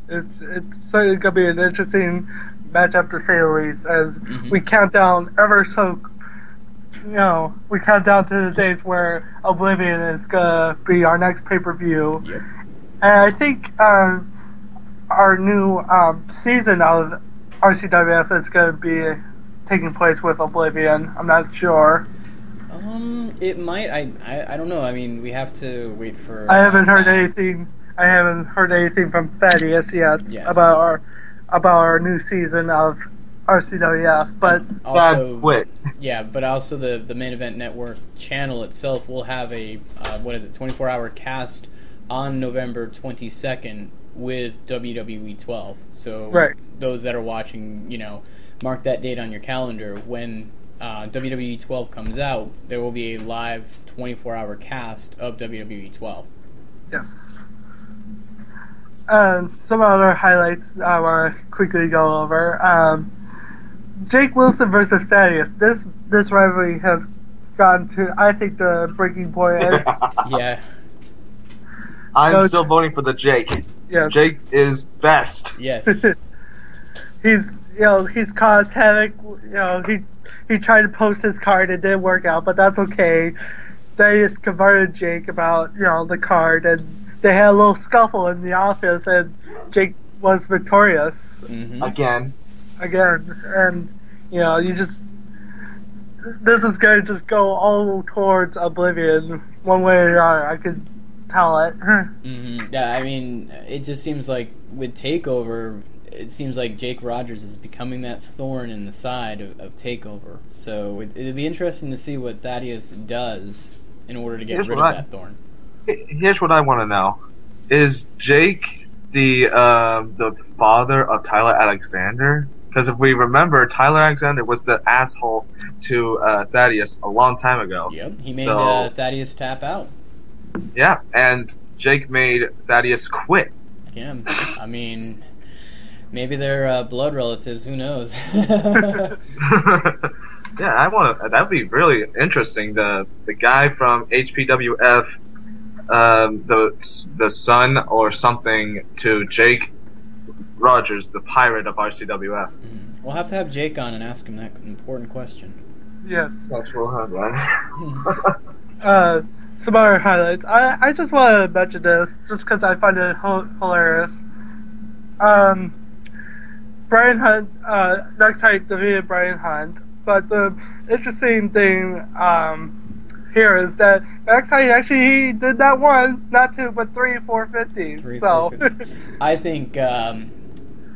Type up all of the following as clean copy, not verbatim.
It's certainly gonna be an interesting matchup to say the least, as Hmm. we count down ever so. We count down to the days where Oblivion is gonna be our next pay-per-view, Yep. and I think our new season of RCWF is gonna be taking place with Oblivion. I'm not sure. It might. I don't know. I mean, we have to wait for. I haven't heard time. anything. I haven't heard anything from Thaddeus yet Yes. about our new season of RCWF. But Also, quit. yeah, but also the main event network channel itself will have a 24-hour cast on November 22nd with WWE 12. So Right. those that are watching, mark that date on your calendar. When WWE 12 comes out, there will be a live 24-hour cast of WWE 12. yes. Some other highlights I want to quickly go over. Jake Wilson versus Thaddeus. This rivalry has gone to, I think, the breaking point. Yeah. I'm still voting for the Jake. Yes. Jake is best. Yes. He's caused havoc. He tried to post his card. It didn't work out, but that's okay. Thaddeus converted Jake about the card, and they had a little scuffle in the office, and Jake was victorious Hmm. Again. and you just this is going to just go all towards Oblivion one way or another. I could tell it. Yeah, I mean, it just seems like with TakeOver, it seems like Jake Rogers is becoming that thorn in the side of TakeOver. So it'd be interesting to see what Thaddeus does in order to get rid of that thorn. Here's what I want to know: is Jake the father of Tyler Alexander? Because if we remember, Tyler Alexander was the asshole to Thaddeus a long time ago. Yep, he made So- Thaddeus tap out. Yeah, and Jake made Thaddeus quit. Yeah, I mean, maybe they're blood relatives. Who knows? Yeah, I want to. That'd be really interesting. The guy from HPWF, the son or something to Jake Rogers, the pirate of RCWF. We'll have to have Jake on and ask him that important question. Yes. That's real hard, man. Some other highlights. I just want to mention this just because I find it hilarious. Brian Hunt, next time defeated Brian Hunt, but the interesting thing here is that next time actually he did not one, not two, but three 450s. Three, So 450. I think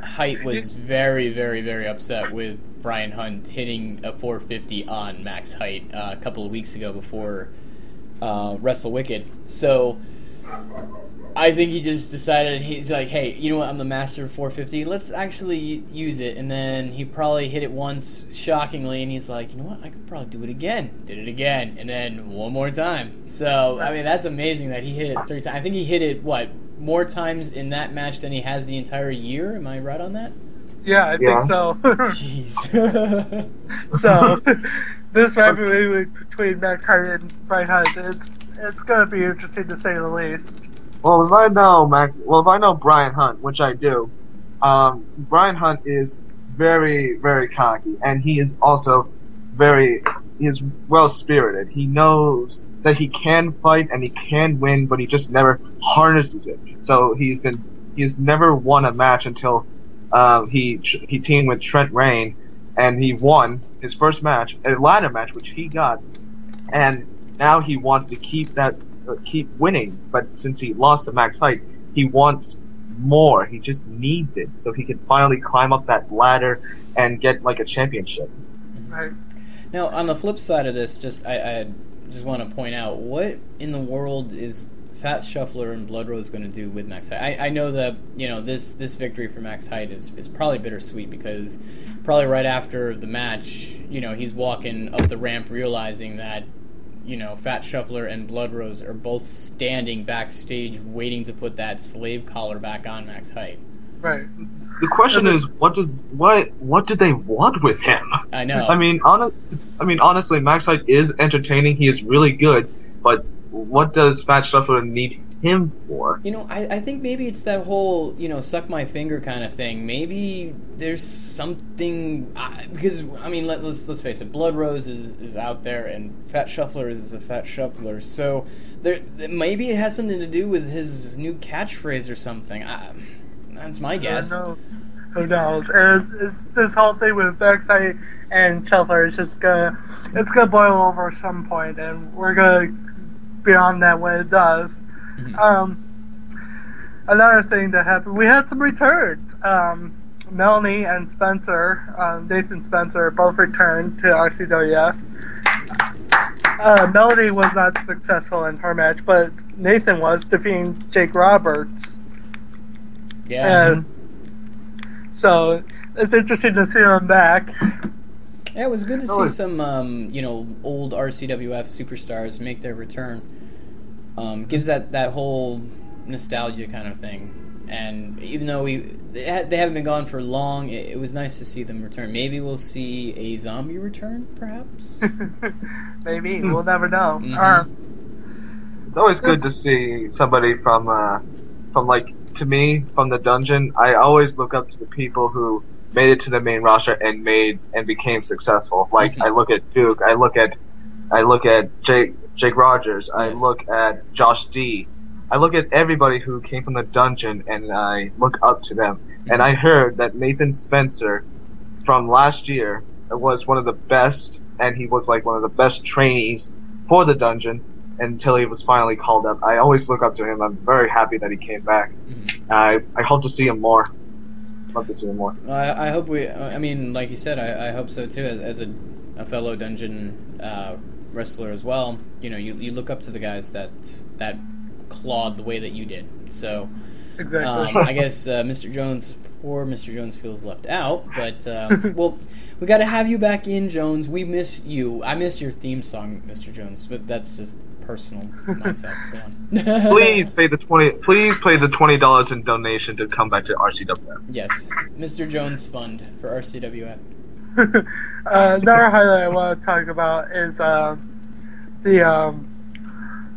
Height was very, very, very upset with Brian Hunt hitting a 450 on Max Height a couple of weeks ago before Wrestle Wicked. So I think he just decided, he's like, hey, you know what, I'm the master of 450, let's actually use it. And then he probably hit it once, shockingly, and he's like, you know what, I could probably do it again. Did it again, and then one more time. So, I mean, that's amazing that he hit it 3 times. I think he hit it, more times in that match than he has the entire year? Am I right on that? yeah, I think so. Jeez. So this rivalry between Max Hart and Brian Hunt, it's gonna be interesting to say the least. Well, if I know Brian Hunt, which I do, Brian Hunt is very, very cocky, and he is also he is well-spirited. He knows that he can fight and he can win, but he just never harnesses it. So he's never won a match until he teamed with Trent Rain, and he won his first match, a ladder match, which he got, and now he wants to keep winning. But since he lost to Max Height, he wants more. He just needs it so he can finally climb up that ladder and get like a championship. Right. Now, on the flip side of this, I just want to point out, what in the world is Fat Shuffler and Blood Rose going to do with Max Height? I know that this victory for Max Height is probably bittersweet, because probably right after the match, he's walking up the ramp realizing that Fat Shuffler and Blood Rose are both standing backstage waiting to put that slave collar back on Max Height. Right. The question is, what did they want with him? I know. I mean, honestly, Max Height is entertaining. He is really good, but what does Fat Shuffler need him for? You know, I think maybe it's that whole, suck my finger kind of thing. Maybe there's something because I mean, let's face it, Blood Rose is out there, and Fat Shuffler is the Fat Shuffler. So maybe it has something to do with his new catchphrase or something. That's my guess. Who knows? And this whole thing with Backside and Shuffler is just it's gonna boil over at some point, and we're gonna be on that when it does. Another thing that happened, we had some returns. Melanie and Spencer, Nathan Spencer, both returned to RCWF. Melanie was not successful in her match, but Nathan was, defeating Jake Roberts. Yeah. And so it's interesting to see them back. Yeah, it was good to see some, old RCWF superstars make their return. Gives that whole nostalgia kind of thing. And even though they haven't been gone for long, it was nice to see them return. Maybe we'll see a zombie return, perhaps? Maybe. We'll never know. It's always good to see somebody from to me, from the dungeon. I always look up to the people who made it to the main roster and became successful. Like, I look at Duke, I look at Jake Rogers, I look at Josh D. I look at everybody who came from the dungeon, and I look up to them. And I heard that Nathan Spencer from last year was one of the best, and he was like one of the best trainees for the dungeon until he was finally called up. I always look up to him. I'm very happy that he came back. I hope to see him more. Love to see him more. I hope I mean, like you said, I hope so too. As a fellow dungeon wrestler as well, you look up to the guys that clawed the way that you did. So, exactly. I guess poor Mr. Jones feels left out. But well, we got to have you back in, Jones. We miss you. I miss your theme song, Mr. Jones. But that's just personal myself. Go on. Please pay the $20 in donation to come back to RCWF. Yes, Mr. Jones Fund for RCWF. Another highlight I want to talk about is the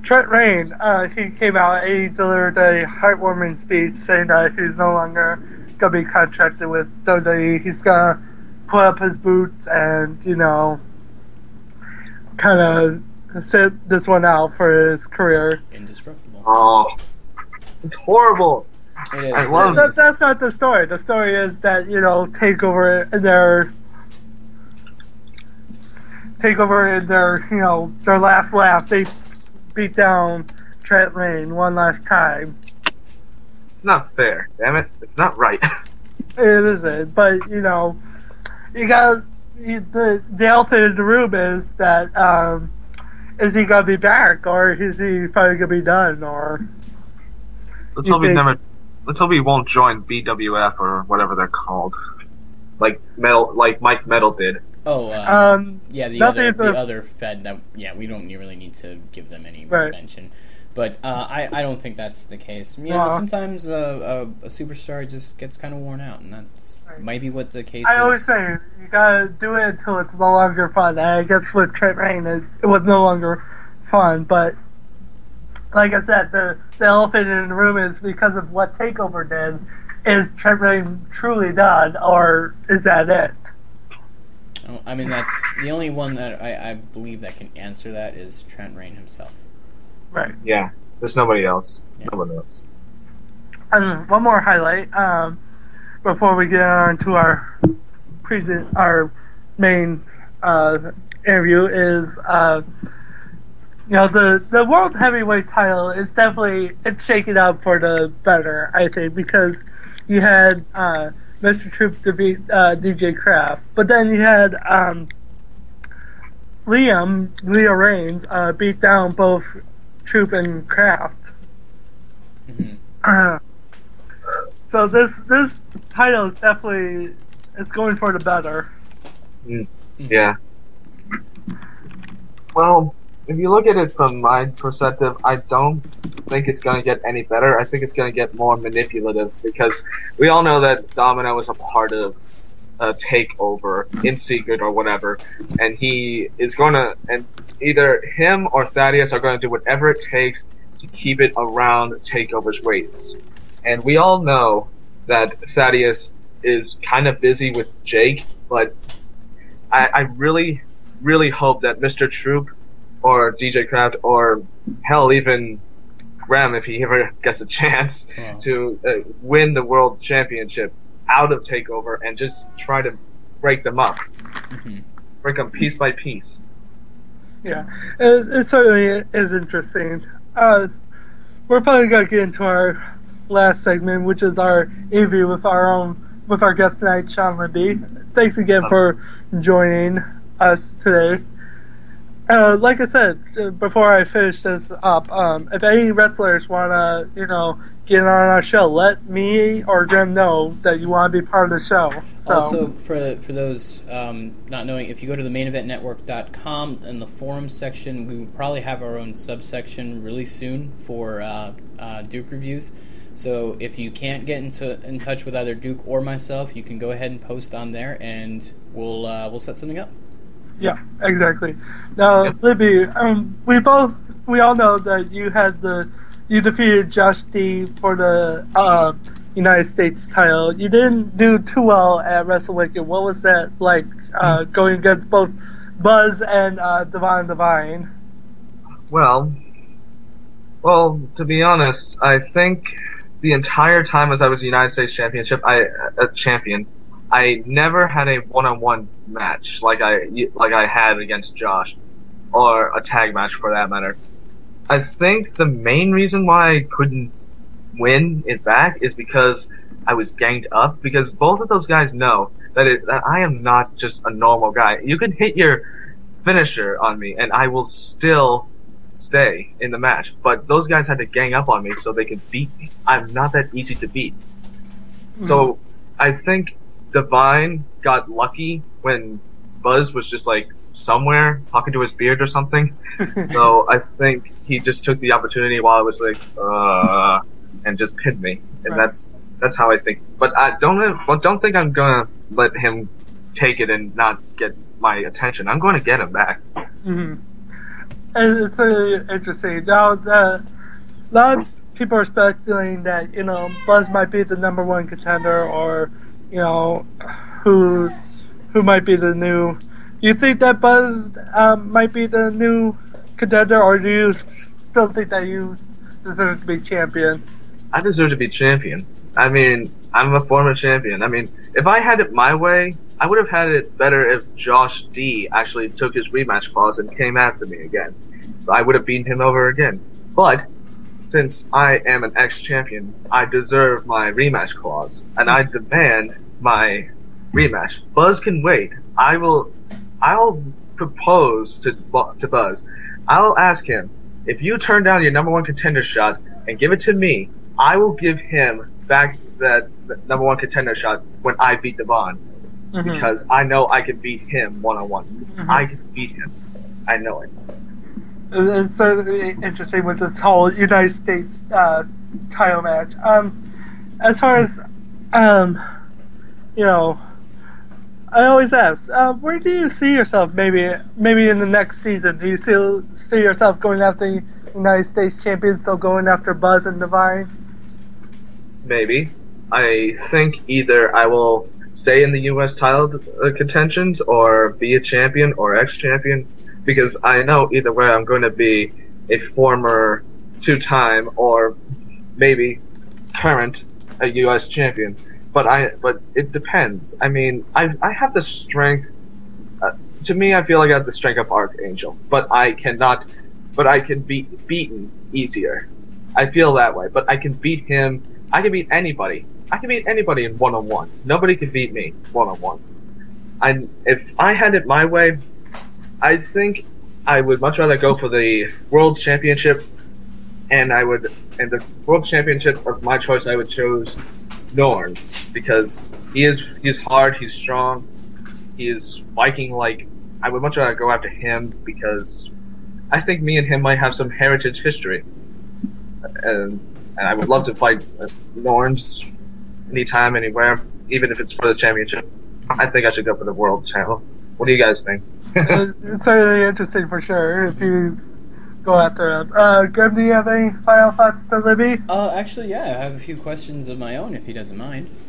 Trent Rain. He came out and he delivered a heartwarming speech saying that he's no longer gonna be contracted with WWE. He's gonna put up his boots and kind of sit this one out for his career. Indestructible. Oh, it's horrible. It is. I love it. That's not the story. The story is that Takeover in their their last lap, they beat down Trent Rain one last time. It's not fair, damn it. It's not right. It isn't, but you got the elephant in the room is that is he gonna be back, or is he finally gonna be done, or Let's hope he won't join BWF or whatever they're called, like Mike Metal did. Oh, the other Fed that we don't really need to give them any mention, but I don't think that's the case. Sometimes a superstar just gets kind of worn out, and that's might be what the case is. I always say you gotta do it until it's no longer fun. And I guess with Trent Rain, it was no longer fun, but like I said, the elephant in the room is because of what Takeover did. Is Trent Rain truly done, or is that it? I mean, that's the only one that I believe that can answer that is Trent Rain himself. Right. Yeah. There's nobody else. Yeah. No one else. And one more highlight before we get on to our main interview is the world heavyweight title is definitely shaking up for the better, I think, because you had Mr. Troop defeat DJ Kraft, but then you had Leo Reigns beat down both Troop and Kraft. Mm-hmm. So this title is definitely going for the better. Yeah. Well, if you look at it from my perspective, I don't think it's going to get any better. I think it's going to get more manipulative because we all know that Domino is a part of a takeover in secret or whatever, and he is going to, and either him or Thaddeus are going to do whatever it takes to keep it around Takeover's weights. And we all know that Thaddeus is kind of busy with Jake, but I really, really hope that Mr. Troop or DJ Kraft or hell, even Graham, if he ever gets a chance to win the World Championship out of Takeover and just try to break them up. Break them piece by piece. Yeah, it certainly is interesting. We're probably going to get into our last segment, which is our interview with our guest tonight, Sean Libby. Thanks again for joining us today. Like I said before I finish this up, if any wrestlers want to, get on our show, let me or Graham know that you want to be part of the show. So. Also, for those not knowing, if you go to the maineventnetwork.com in the forums section, we will probably have our own subsection really soon for Duke reviews. So if you can't get in touch with either Duke or myself, you can go ahead and post on there, and we'll set something up. Yeah, exactly. Now, Libby, we all know that you defeated Josh D for the United States title. You didn't do too well at Wrestle Wicked. What was that like, going against both Buzz and Devon Devine? Well, to be honest, I think the entire time as I was United States champion, I never had a one-on-one match like I had against Josh, or a tag match for that matter. I think the main reason why I couldn't win it back is because I was ganged up, because both of those guys know that I am not just a normal guy. You can hit your finisher on me and I will still stay in the match, but those guys had to gang up on me so they could beat me. I'm not that easy to beat. So I think Divine got lucky when Buzz was just like somewhere talking to his beard or something. So I think he just took the opportunity while I was like, and just pinned me. And that's how I think. But I don't think I'm gonna let him take it and not get my attention. I'm going to get him back. Mm-hmm. And it's really interesting. Now, a lot of people are speculating that, Buzz might be the number one contender, or, who might be the new... You think that Buzz might be the new contender, or do you still think that you deserve to be champion? I deserve to be champion. I mean, I'm a former champion. I mean, if I had it my way, I would have had it better if Josh D actually took his rematch clause and came after me again. I would have beaten him over again. But since I am an ex-champion, I deserve my rematch clause, and I demand my rematch. Buzz can wait. I'll propose to Buzz. I'll ask him, if you turn down your number one contender shot and give it to me, I will give him back that number one contender shot when I beat Devon. Mm-hmm. Because I know I can beat him one-on-one. Mm-hmm. I can beat him. I know it. It's certainly interesting with this whole United States title match. As far as, I always ask, where do you see yourself maybe in the next season? Do you still see yourself going after the United States champion, still going after Buzz and Divine? Maybe. I think either I will stay in the U.S. title contentions or be a champion or ex-champion, because I know either way I'm going to be a former two-time or maybe current a U.S. champion. But it depends. I mean, I have the strength. To me, I feel like I have the strength of Archangel, but I can be beaten easier. I feel that way, but I can beat him. I can beat anybody. I can beat anybody in one-on-one. Nobody can beat me one-on-one. And if I had it my way, I think I would much rather go for the World Championship, and the World Championship of my choice, I would choose Norns, because he's hard, he's strong, he is Viking like. I would much rather go after him because I think me and him might have some heritage history, and I would love to fight Norns anytime, anywhere, even if it's for the championship. I think I should go for the world title. What do you guys think? It's certainly interesting for sure. If you go after him. Grim, do you have any final thoughts to Libby? Actually, yeah, I have a few questions of my own if he doesn't mind.